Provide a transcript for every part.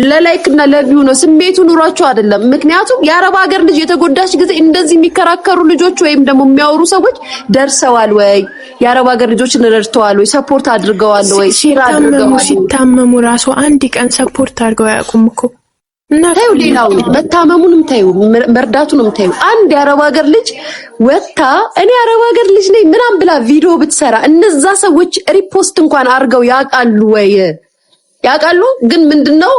ለላይክ እና ለቪው ነው ስሜቱ ኑሯቸው አይደለም። ምክንያቱም የአረብ ሀገር ልጅ የተጎዳች ጊዜ እንደዚህ የሚከራከሩ ልጆች ወይም ደግሞ የሚያወሩ ሰዎች ደርሰዋል ወይ? የአረብ ሀገር ልጆችን ረድተዋል ወይ? ሰፖርት አድርገዋል ወይ? ሼር አድርገዋል? ሲታመሙ ራሱ አንድ ቀን ሰፖርት አድርገው ያቁም እኮ እና ታዩ ሌላው መታመሙንም ታዩ መርዳቱንም ታዩ። አንድ የአረብ ሀገር ልጅ ወጣ እኔ የአረብ ሀገር ልጅ ነኝ ምናምን ብላ ቪዲዮ ብትሰራ እነዛ ሰዎች ሪፖስት እንኳን አድርገው ያውቃሉ ወይ? ያውቃሉ። ግን ምንድነው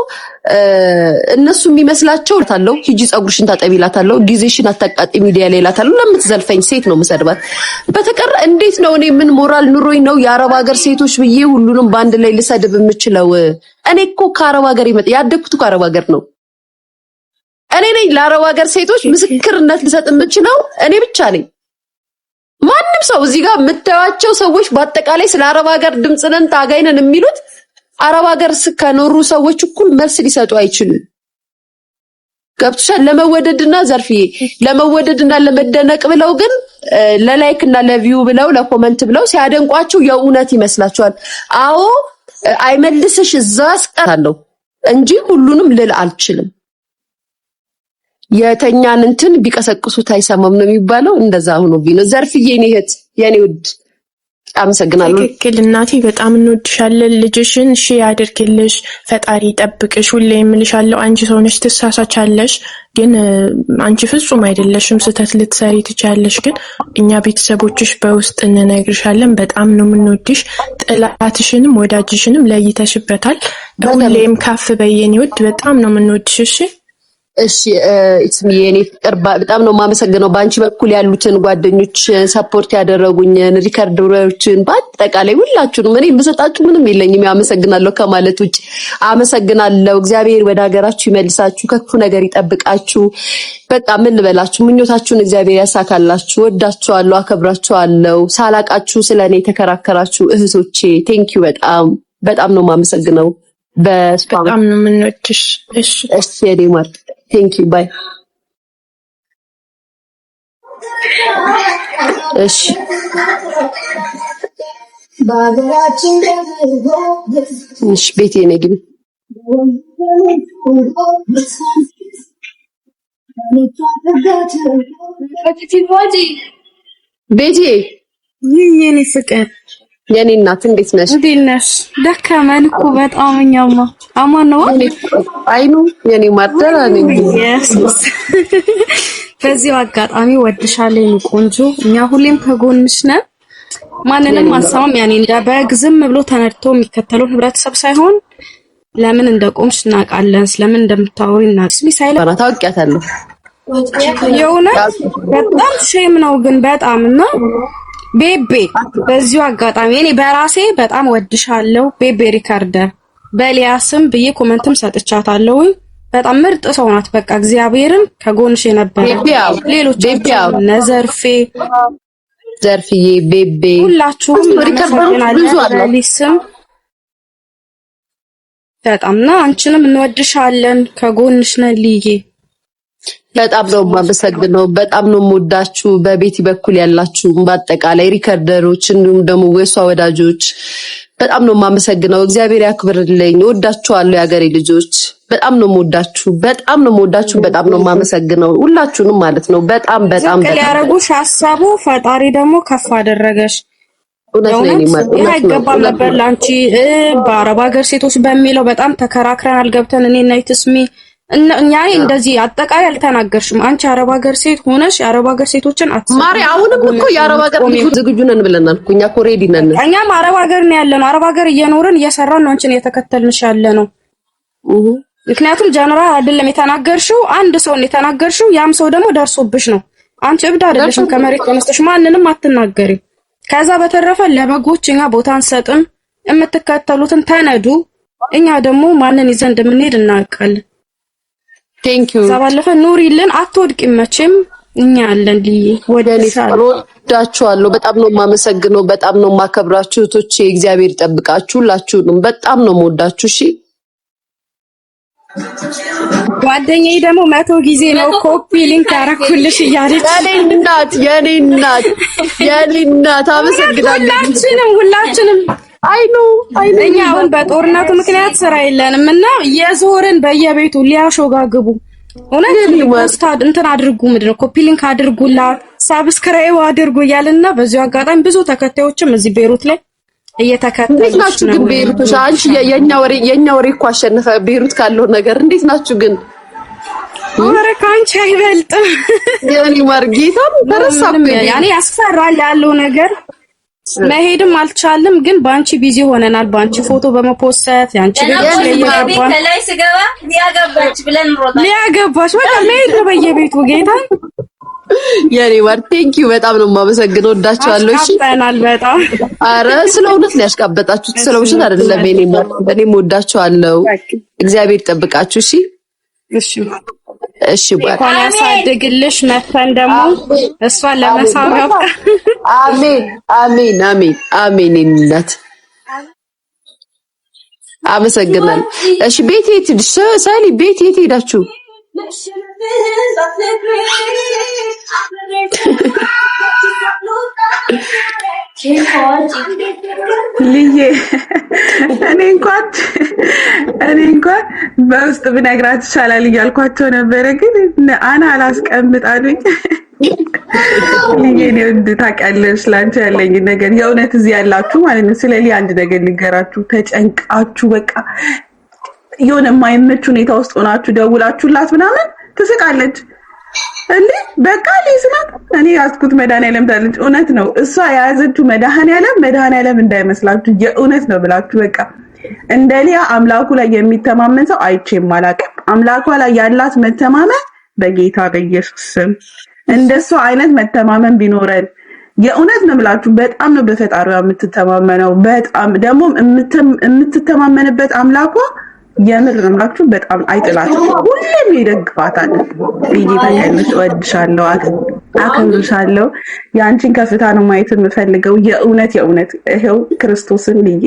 እነሱ የሚመስላቸው ታለው ሂጂ ጸጉርሽን ታጠቢላታለው ጊዜሽን አታቃጢ ሚዲያ ላይ ላታለው ለምትዘልፈኝ ሴት ነው መሰድባት። በተቀረ እንዴት ነው እኔ ምን ሞራል ኑሮኝ ነው የአረብ ሀገር ሴቶች ብዬ ሁሉንም ባንድ ላይ ልሰድብ የምችለው? እኔ እኮ ከአረብ ሀገር ያደግኩት ከአረብ ሀገር ነው። እኔ ነኝ ለአረብ ሀገር ሴቶች ምስክርነት ልሰጥ የምችለው እኔ ብቻ ነኝ። ማንም ሰው እዚህ ጋር የምታዩዋቸው ሰዎች በአጠቃላይ ስለ አረብ ሀገር ድምጽ ነን ታጋይ ነን የሚሉት አረብ ሀገር ከኖሩ ሰዎች እኩል መልስ ሊሰጡ አይችሉም። ገብቶሻል? ለመወደድና ዘርፍዬ ለመወደድና ለመደነቅ ብለው ግን ለላይክ እና ለቪው ብለው ለኮመንት ብለው ሲያደንቋቸው የእውነት ይመስላችኋል? አዎ አይመልስሽ እዛው ያስቀራለሁ እንጂ ሁሉንም ልል አልችልም። የተኛን እንትን ቢቀሰቅሱት አይሰማም ነው የሚባለው። እንደዛ ሆኖብኝ ነው። ዘርፍዬ የኔ እህት የኔ ውድ አመሰግናለሁ። ትክክል እናቴ፣ በጣም እንወድሻለን። ልጅሽን እሺ ያድርግልሽ፣ ፈጣሪ ይጠብቅሽ። ሁሌ የምልሻለሁ አንቺ ሰው ነሽ፣ ትሳሳቻለሽ፣ ግን አንቺ ፍጹም አይደለሽም። ስህተት ልትሰሪ ትችያለሽ፣ ግን እኛ ቤተሰቦችሽ በውስጥ እንነግርሻለን። በጣም ነው የምንወድሽ። ጥላትሽንም ወዳጅሽንም ለይተሽበታል። ሁሌም ካፍ በየኔ ውድ፣ በጣም ነው የምንወድሽ። እሺ እሺ ኢትስ ሚ የኔ ፍቅር በጣም ነው የማመሰግነው። ባንቺ በኩል ያሉትን ጓደኞች ሰፖርት ያደረጉኝን ሪከርደሮችን በአጠቃላይ ሁላችሁንም እኔ የምሰጣችሁ ምንም የለኝም ያመሰግናለሁ ከማለት ውጭ አመሰግናለሁ። እግዚአብሔር ወደ ሀገራችሁ ይመልሳችሁ፣ ከክፉ ነገር ይጠብቃችሁ። በቃ ምን ልበላችሁ፣ ምኞታችሁን እግዚአብሔር ያሳካላችሁ። ወዳችኋለሁ፣ አከብራችኋለሁ። ሳላቃችሁ ስለኔ ተከራከራችሁ እህቶቼ ቴንኪዩ በጣም በጣም ነው የማመሰግነው። በጣም ነው የምንወድሽ። እሺ የኔ ማር Thank you. Bye. እሺ ቤቴ ነኝ ግን ቤቴ የኔ ፍቅር የኔ እናት እንዴት ነሽ? እንዴት ነሽ? ደከመን እኮ በጣም እኛማ አማን ነው አይኑ የኔ ማደራ ነኝ። ኢየሱስ በዚህ አጋጣሚ ወድሻለሁ ቆንጆ። እኛ ሁሌም ከጎንሽ ነን። ማንንም አንሰማም። ያኔ እንደ በግ ዝም ብሎ ተነድቶ የሚከተለው ህብረተሰብ ሳይሆን ለምን እንደቆምሽ እናውቃለን። ስለምን እንደምታወሪ እናውቃለን። ሳይላ ታውቂያታለሁ። የሆነ በጣም ሼም ነው ግን በጣም እና ቤቤ በዚሁ አጋጣሚ እኔ በራሴ በጣም ወድሻለሁ። ቤቤ ሪካርደር በሊያስም ብዬ ኮሜንትም ሰጥቻታለሁ። በጣም ምርጥ ሰው ናት። በቃ እግዚአብሔርን ከጎንሽ የነበረ ሌሎች ነዘርፌ ዘርፍዬ ቤቤ ሁላችሁም ሪካርደሮች ብዙ አለሊስም በጣምና አንቺንም እንወድሻለን። ከጎንሽ ነን ልዬ በጣም ነው የማመሰግነው። በጣም ነው የምወዳችሁ። በቤቲ በኩል ያላችሁ በአጠቃላይ ሪከርደሮች እንዲሁም ደግሞ ወሷ ወዳጆች በጣም ነው የማመሰግነው። እግዚአብሔር ያክብርልኝ። ወዳችኋለሁ የሀገሬ ልጆች። በጣም ነው የምወዳችሁ። በጣም ነው የምወዳችሁ። በጣም ነው የማመሰግነው ሁላችሁንም ማለት ነው። በጣም ያረጉሽ ሐሳቡ ፈጣሪ ደግሞ ከፍ አደረገሽ። አይገባም ነበር ላንቺ በአረብ ሀገር ሴቶች በሚለው በጣም ተከራክረናል ገብተን እኔና ይትስሚ እኛ እንደዚህ አጠቃላይ አልተናገርሽም። አንቺ አረብ ሀገር ሴት ሆነሽ የአረብ ሀገር ሴቶችን አትሰማ ማሪ። አሁንም እኮ የአረብ ሀገር ዝግጁ ነን ብለናል እኮ እኛ እኮ ሬዲ ነን። እኛም አረብ ሀገር ነው ያለነው። አረብ ሀገር እየኖርን እየሰራን ነው አንቺን እየተከተልንሽ ያለነው። ምክንያቱም ጀነራል አይደለም የተናገርሽው፣ አንድ ሰው ነው የተናገርሽው። ያም ሰው ደግሞ ደርሶብሽ ነው። አንቺ እብድ አይደለሽም። ከመሬት ተነስተሽ ማንንም አትናገሪም። ከዛ በተረፈ ለበጎች እኛ ቦታ አንሰጥም። የምትከተሉትን ተነዱ። እኛ ደግሞ ማንን ይዘን እንደምንሄድ እናውቃለን። ቴንክ ዩ ዘባለፈ ኑሪልን። አትወድቂም መቼም እኛ አለን። ወደኔ ወዳችኋለሁ። በጣም ነው የማመሰግነው። በጣም ነው የማከብራችሁ እህቶቼ። እግዚአብሔር ይጠብቃችሁ ሁላችሁንም። በጣም ነው የምወዳችሁ። እሺ ጓደኛዬ ደግሞ 100 ጊዜ ነው ኮፒ ሊንክ አረኩልሽ እያለች የኔ እናት አመሰግናለሁ። ሁላችንም አይኑ እኛ አሁን በጦርነቱ ምክንያት ስራ የለንም እና የዞርን በየቤቱ ሊያሾጋግቡ እውነት ፖስት እንትን አድርጉ ምንድነው ኮፒ ሊንክ አድርጉላት ሳብስክራይብ አድርጉ እያልና በዚሁ አጋጣሚ ብዙ ተከታዮችም እዚህ ቤሩት ላይ እየተከታተሉ እንዴት ናችሁ ግን ቤሩት አንቺ የኛ ወሬ እኮ አሸነፈ ቤሩት ካለው ነገር እንዴት ናችሁ ግን ወሬ ካንቺ አይበልጥም የኔ ማርጌታ ተረሳብኝ ያኔ ያስፈራል ያለው ነገር መሄድም አልቻልም ግን ባንቺ ቢዚ ሆነናል ባንቺ ፎቶ በመፖስት ያንቺ ቤት ላይ ስገባ ሊያገባች ብለን ሮጣ ሊያገባች በቃ መሄድ ነው በየቤቱ ጌታ የኔ ማር ቴንክ ዩ በጣም ነው የማመሰግነው ወዳችኋለሁ እሺ አጣናል በጣም አረ ስለ እውነት ሊያስቀበጣችሁት ስለ ውሸት አይደለም የኔ ማር እኔም ወዳችኋለሁ እግዚአብሔር ይጠብቃችሁ እሺ እሺ እሺ ባይ እንኳን ያሳድግልሽ መፈን ደግሞ እሷን ለመሳም ያብቃ አሜን አሜን አሜን አሜን እናት አመሰግናለሁ እሺ ቤት የት ሳሊ ቤት የት ሄዳችሁ ልዬ እኔ እንኳን በውስጥ ብነግራት ይሻላል እያልኳቸው ነበረ ግን አና አላስቀምጣሉኝ ልዬ ነው ታውቂያለሽ ላንቺ ያለኝ ነገር የእውነት እዚህ ያላችሁ ማለት ነው ስለሊ አንድ ነገር ልንገራችሁ ተጨንቃችሁ በቃ የሆነ የማይመች ሁኔታ ውስጥ ሆናችሁ ደውላችሁላት ምናምን ትስቃለች እንዴ በቃ ሊስናት እኔ ያስኩት መድኃኒዓለም ታለች እውነት ነው እሷ የያዘችው መድኃኒዓለም እንዳይመስላችሁ የእውነት ነው ብላችሁ በቃ እንደሊያ አምላኩ ላይ የሚተማመን ሰው አይቼም አላውቅም አምላኳ ላይ ያላት መተማመን በጌታ በኢየሱስ ስም እንደሷ አይነት መተማመን ቢኖረን የእውነት ነው ብላችሁ በጣም ነው በፈጣሪዋ የምትተማመነው በጣም ደግሞ የምትተማመንበት አምላኳ የምር ነው ብላችሁ በጣም አይጥላችሁ ሁሌም ይደግፋታል ይይታያለሽ ወድሻለሁ አከብርሻለሁ ያንቺን ከፍታ ነው ማየት የምፈልገው የእውነት ይሄው ክርስቶስን ልዬ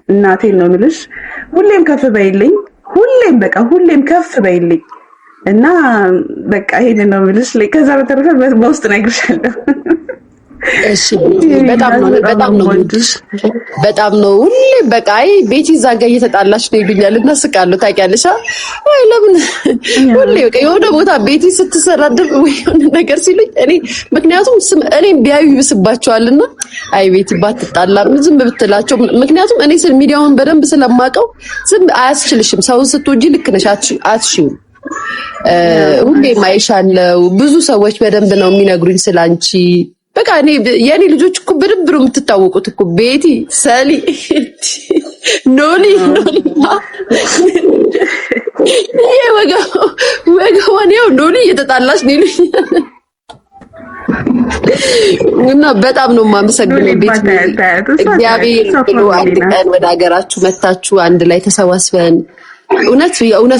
እናቴን ነው ምልሽ ሁሌም ከፍ በይልኝ ሁሌም ከፍ በይልኝ እና በቃ ይሄን ነው ምልሽ ከዛ በተረፈ በውስጥ ነግርሻለሁ እሺ በጣም ነው ሁሌ በቃ አይ ቤቲ ዛጋ እየተጣላች ነው ይሉኛል እና ስቃለሁ ታውቂያለሽ አይ ለምን ሁሌ በቃ የሆነ ቦታ ቤቲ ስትሰራደብ ወይ የሆነ ነገር ሲሉኝ እኔ ምክንያቱም እኔም ቢያዩ ይብስባቸዋልና አይ ቤቲ ባትጣላ ዝም ብትላቸው ምክንያቱም እኔ ሚዲያውን በደንብ ስለማቀው ዝም አያስችልሽም ሰው ስትወጂ ልክ ነሽ አትሽው ሁሌ ማይሻለው ብዙ ሰዎች በደንብ ነው የሚነግሩኝ ስላንቺ በቃ እኔ የኔ ልጆች እኮ በደንብ ነው የምትታወቁት እኮ ቤቲ ሰሊ ኖሊ ወገወኔው ኖሊ እየተጣላች ነው እና በጣም ነው የማመሰግነው ቤቲ እግዚአብሔር ብሎ አንድ ቀን ወደ ሀገራችሁ መታችሁ አንድ ላይ ተሰባስበን እውነት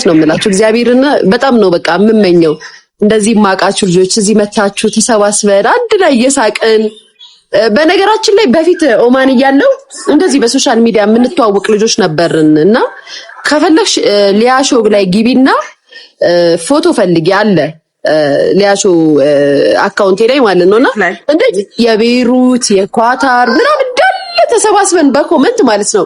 ነው የምላችሁ እግዚአብሔርና በጣም ነው በቃ የምመኘው እንደዚህ ማቃችሁ ልጆች እዚህ መታችሁ ተሰባስበን አንድ ላይ እየሳቅን በነገራችን ላይ በፊት ኦማን እያለው እንደዚህ በሶሻል ሚዲያ የምንተዋወቅ ልጆች ነበርን እና ከፈለግሽ ሊያሾ ላይ ግቢና ፎቶ ፈልጊ አለ ሊያሾ አካውንቴ ላይ ማለት ነውና እንደዚህ የቤሩት የኳታር ምናምን እንዳለ ተሰባስበን በኮመንት ማለት ነው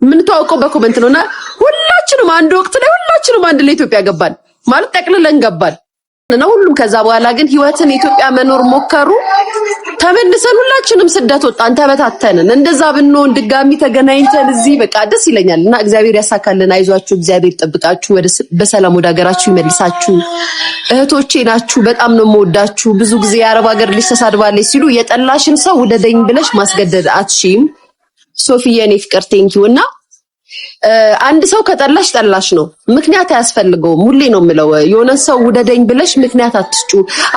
የምንተዋወቀው በኮመንት ነውና ሁላችንም አንድ ወቅት ላይ ሁላችንም አንድ ላይ ኢትዮጵያ ገባን ማለት ጠቅልለን ገባን ነው ሁሉም ከዛ በኋላ ግን ህይወትን ኢትዮጵያ መኖር ሞከሩ ተመልሰን ሁላችንም ስደት ወጣን ተበታተንን እንደዛ ብንሆን ድጋሚ ተገናኝተን እዚህ በቃ ደስ ይለኛልና እግዚአብሔር ያሳካልን አይዟችሁ እግዚአብሔር ይጠብቃችሁ በሰላም ወደ ሀገራችሁ ይመልሳችሁ እህቶቼ ናችሁ በጣም ነው የምወዳችሁ ብዙ ጊዜ የአረብ ሀገር ልጅ ተሳድባለች ሲሉ የጠላሽን ሰው ውደደኝ ብለሽ ማስገደድ አትሺም ሶፊዬ እኔ ፍቅር ቴንኪው እና አንድ ሰው ጠላሽ ነው ምክንያት አያስፈልገውም ሁሌ ነው የምለው የሆነ ሰው ውደደኝ ብለሽ ምክንያት አትስጩ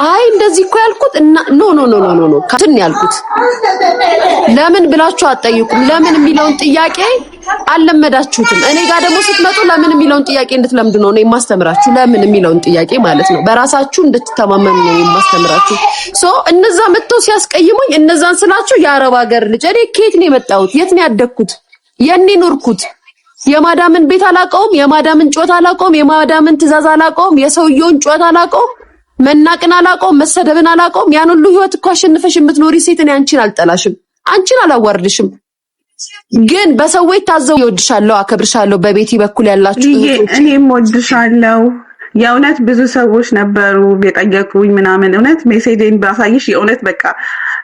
አይ እንደዚህ እኮ ያልኩት ኖ ካትን ያልኩት ለምን ብላችሁ አትጠይቁም ለምን የሚለውን ጥያቄ አልለመዳችሁትም እኔ ጋር ደግሞ ስትመጡ ለምን የሚለውን ጥያቄ እንድትለምዱ ነው እኔ ማስተምራችሁ ለምን የሚለውን ጥያቄ ማለት ነው በራሳችሁ እንድትተማመኑ ነው የማስተምራችሁ እነዛ መጥተው ሲያስቀይሙኝ እነዛን ስላችሁ የአረብ ሀገር ልጅ እኔ ከየት ነው የመጣሁት የት ነው ያደግኩት የኔ ኖርኩት የማዳምን ቤት አላቀውም የማዳምን ጮት አላቀውም የማዳምን ትእዛዝ አላቀውም የሰውየውን ጮት አላቀውም መናቅን አላቀውም መሰደብን አላቀውም ያን ሁሉ ህይወት እኮ አሸንፈሽ የምትኖሪ ሴት እኔ አንቺን አልጠላሽም አንቺን አላዋርድሽም ግን በሰዎች ታዘው ይወድሻለሁ፣ አከብርሻለሁ። በቤቲ በኩል ያላችሁ እኔም ወድሻለሁ። የእውነት ብዙ ሰዎች ነበሩ የጠየቁኝ ምናምን። እውነት ሜሴጅን ባሳይሽ የእውነት በቃ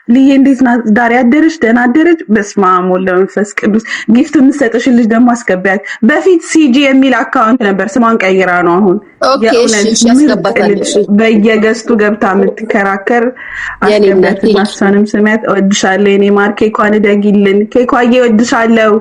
ልዬ እንዴት ናት? ዳር ያደረች ደህና አደረች። በስመ አብ ወወልድ ወመንፈስ ቅዱስ። ጊፍት የምትሰጥሽን ልጅ ደግሞ አስገቢያት። በፊት ሲጂ የሚል አካውንት ነበር፣ ስሟን ቀይራ ነው አሁን። የእውነት በየገስቱ ገብታ የምትከራከር አስገቢያት። ማሳንም ስሚያት። እወድሻለሁ የኔ ማር። ኬኳን እደጊልን። ኬኳዬ እወድሻለሁ።